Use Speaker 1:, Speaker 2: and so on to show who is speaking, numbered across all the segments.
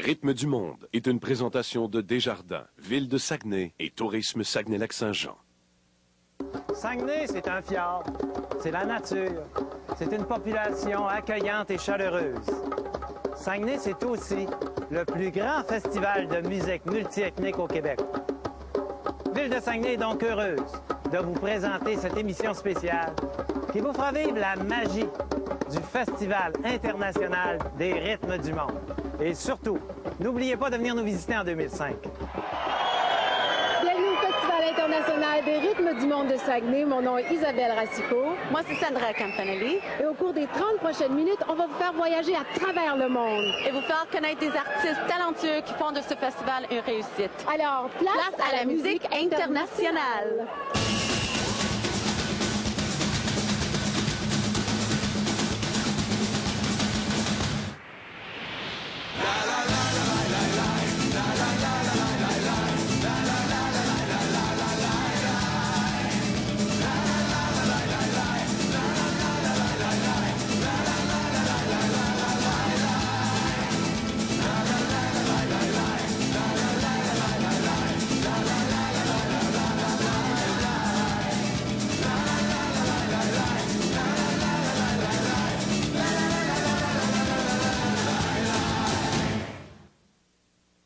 Speaker 1: Rythme du monde est une présentation de Desjardins, Ville de Saguenay et Tourisme Saguenay-Lac-Saint-Jean.
Speaker 2: Saguenay, c'est un fjord, c'est la nature, c'est une population accueillante et chaleureuse. Saguenay, c'est aussi le plus grand festival de musique multiethnique au Québec. Ville de Saguenay est donc heureuse de vous présenter cette émission spéciale qui vous fera vivre la magie du Festival international des rythmes du monde. Et surtout, n'oubliez pas de venir nous visiter en 2005.
Speaker 3: Bienvenue au Festival international des rythmes du monde de Saguenay. Mon nom est Isabelle Racicot.
Speaker 4: Moi, c'est Sandra Campanelli.
Speaker 3: Et au cours des 30 prochaines minutes, on va vous faire voyager à travers le monde.
Speaker 4: Et vous faire connaître des artistes talentueux qui font de ce festival une réussite.
Speaker 3: Alors, place à la musique internationale.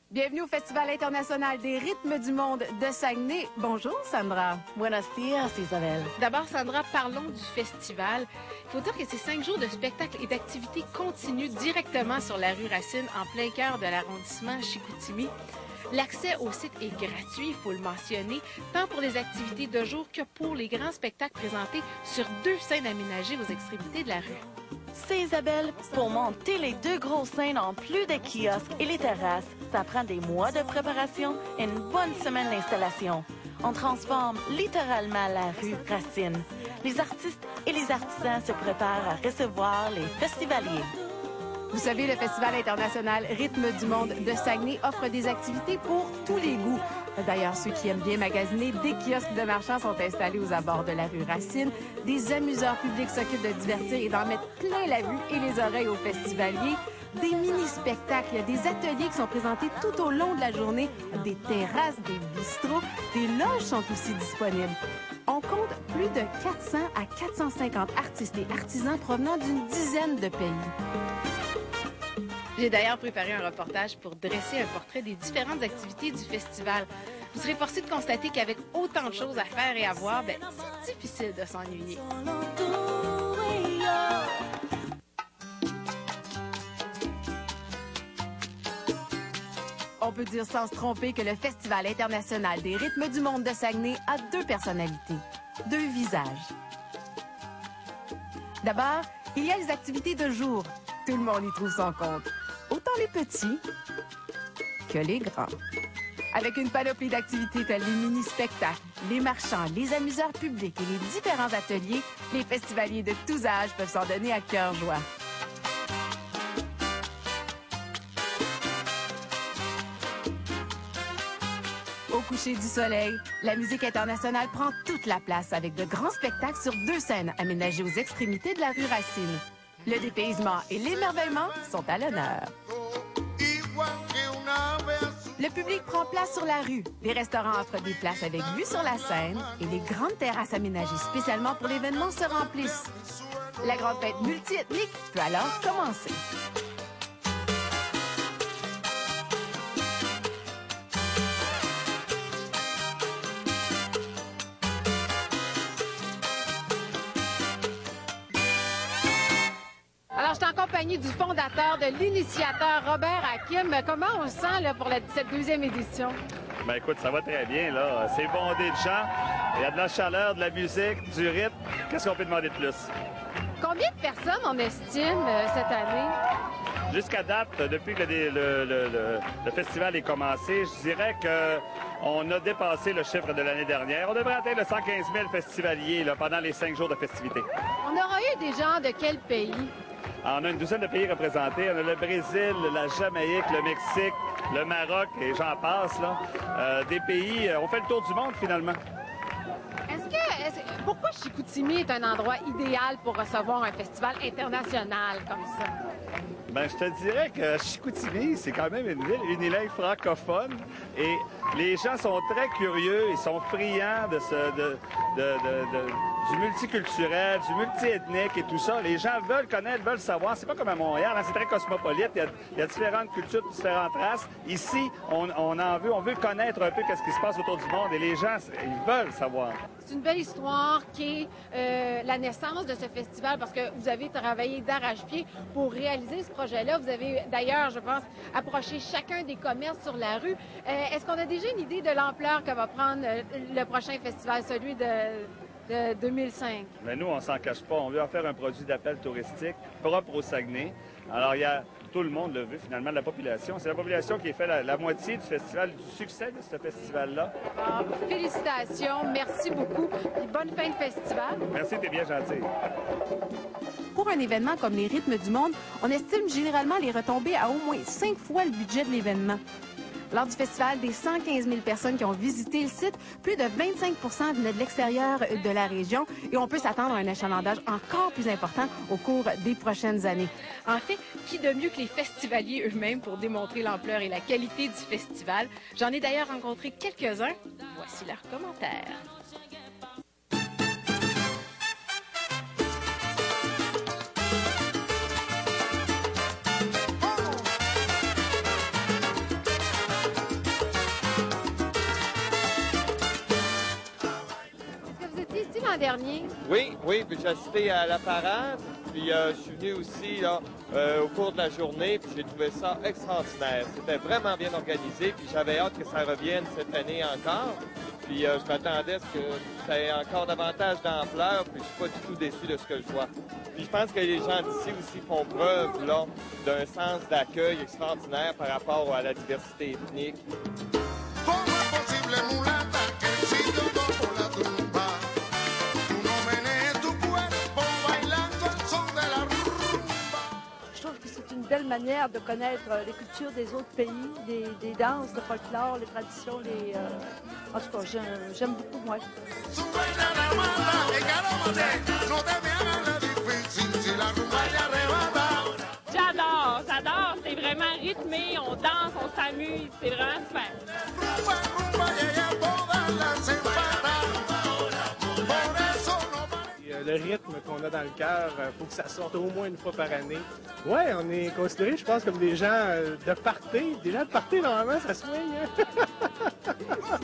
Speaker 3: Bienvenue au Festival international des rythmes du monde de Saguenay. Bonjour, Sandra.
Speaker 4: Buenos dias, Isabelle.
Speaker 5: D'abord, Sandra, parlons du festival. Il faut dire que c'est 5 jours de spectacles et d'activités continues directement sur la rue Racine, en plein cœur de l'arrondissement Chicoutimi. L'accès au site est gratuit, il faut le mentionner, tant pour les activités de jour que pour les grands spectacles présentés sur 2 scènes aménagées aux extrémités de la rue.
Speaker 4: C'est Isabelle, pour monter les 2 grosses scènes en plus des kiosques et les terrasses, ça prend des mois de préparation et une bonne semaine d'installation. On transforme littéralement la rue Racine. Les artistes et les artisans se préparent à recevoir les festivaliers.
Speaker 3: Vous savez, le Festival international Rythme du monde de Saguenay offre des activités pour tous les goûts. D'ailleurs, ceux qui aiment bien magasiner, des kiosques de marchands sont installés aux abords de la rue Racine. Des amuseurs publics s'occupent de divertir et d'en mettre plein la vue et les oreilles aux festivaliers. Des mini-spectacles, il y a des ateliers qui sont présentés tout au long de la journée. Des terrasses, des bistrots, des loges sont aussi disponibles. On compte plus de 400 à 450 artistes et artisans provenant d'une dizaine de pays.
Speaker 5: J'ai d'ailleurs préparé un reportage pour dresser un portrait des différentes activités du festival. Vous serez forcé de constater qu'avec autant de choses à faire et à voir, c'est difficile de s'ennuyer.
Speaker 3: On peut dire sans se tromper que le Festival international des rythmes du monde de Saguenay a 2 personnalités, 2 visages. D'abord, il y a les activités de jour. Tout le monde y trouve son compte. Autant les petits que les grands. Avec une panoplie d'activités telles les mini-spectacles, les marchands, les amuseurs publics et les différents ateliers, les festivaliers de tous âges peuvent s'en donner à cœur joie. Au coucher du soleil, la musique internationale prend toute la place avec de grands spectacles sur 2 scènes aménagées aux extrémités de la rue Racine. Le dépaysement et l'émerveillement sont à l'honneur. Le public prend place sur la rue. Les restaurants offrent des places avec vue sur la Seine et les grandes terrasses aménagées spécialement pour l'événement se remplissent. La grande fête multiethnique peut alors commencer. Alors, je suis en compagnie du fondateur, de l'initiateur, Robert Hakim. Comment on se sent là, pour cette 2e édition?
Speaker 6: Ben écoute, ça va très bien, là. C'est bondé de gens. Il y a de la chaleur, de la musique, du rythme. Qu'est-ce qu'on peut demander de plus?
Speaker 3: Combien de personnes on estime cette année?
Speaker 6: Jusqu'à date, depuis que le festival est commencé, je dirais qu'on a dépassé le chiffre de l'année dernière. On devrait atteindre 115 000 festivaliers là, pendant les 5 jours de festivité.
Speaker 3: On aura eu des gens de quel pays?
Speaker 6: On a une douzaine de pays représentés. On a le Brésil, la Jamaïque, le Mexique, le Maroc et j'en passe. Là. Des pays, on fait le tour du monde finalement.
Speaker 3: Pourquoi Chicoutimi est un endroit idéal pour recevoir un festival international comme ça?
Speaker 6: Ben, je te dirais que Chicoutimi, c'est quand même une ville unilingue francophone et les gens sont très curieux, ils sont friands du multiculturel, du multiethnique et tout ça. Les gens veulent connaître, veulent savoir. C'est pas comme à Montréal, hein, c'est très cosmopolite. Il y a différentes cultures, différentes races. Ici, on veut connaître un peu ce qui se passe autour du monde et les gens, ils veulent savoir.
Speaker 5: C'est une belle histoire qui est la naissance de ce festival parce que vous avez travaillé d'arrache-pied pour réaliser ce projet-là. Vous avez d'ailleurs, je pense, approché chacun des commerces sur la rue. Est-ce qu'on a déjà une idée de l'ampleur que va prendre le prochain festival, celui de 2005?
Speaker 6: Mais nous, on s'en cache pas. On veut en faire un produit d'appel touristique propre au Saguenay. Alors, il y a tout le monde le veut, finalement, la population. C'est la population qui fait la moitié du festival, du succès de ce festival-là.
Speaker 5: Ah, félicitations, merci beaucoup. Et bonne fin de festival.
Speaker 6: Merci, t'es bien gentil.
Speaker 3: Pour un événement comme les Rythmes du Monde, on estime généralement les retombées à au moins 5 fois le budget de l'événement. Lors du festival, des 115 000 personnes qui ont visité le site, plus de 25 venaient de l'extérieur de la région et on peut s'attendre à un achalandage encore plus important au cours des prochaines années.
Speaker 5: En fait, qui de mieux que les festivaliers eux-mêmes pour démontrer l'ampleur et la qualité du festival? J'en ai d'ailleurs rencontré quelques-uns. Voici leurs commentaires. L'an dernier?
Speaker 7: Oui, puis j'ai assisté à la parade, puis je suis venu aussi là, au cours de la journée, puis j'ai trouvé ça extraordinaire. C'était vraiment bien organisé, puis j'avais hâte que ça revienne cette année encore. Puis je m'attendais à ce que ça ait encore davantage d'ampleur, puis je suis pas du tout déçu de ce que je vois. Puis je pense que les gens d'ici aussi font preuve là d'un sens d'accueil extraordinaire par rapport à la diversité ethnique.
Speaker 8: Belle manière de connaître les cultures des autres pays, des danses, le folklore, les traditions, en tout cas, j'aime beaucoup, moi.
Speaker 9: J'adore, c'est vraiment rythmé, on danse, on s'amuse, c'est vraiment super.
Speaker 10: Le rythme qu'on a dans le cœur, il faut que ça sorte au moins une fois par année. Oui, on est considérés, je pense, comme des gens de party. Des gens de party, normalement, ça swing. Hein?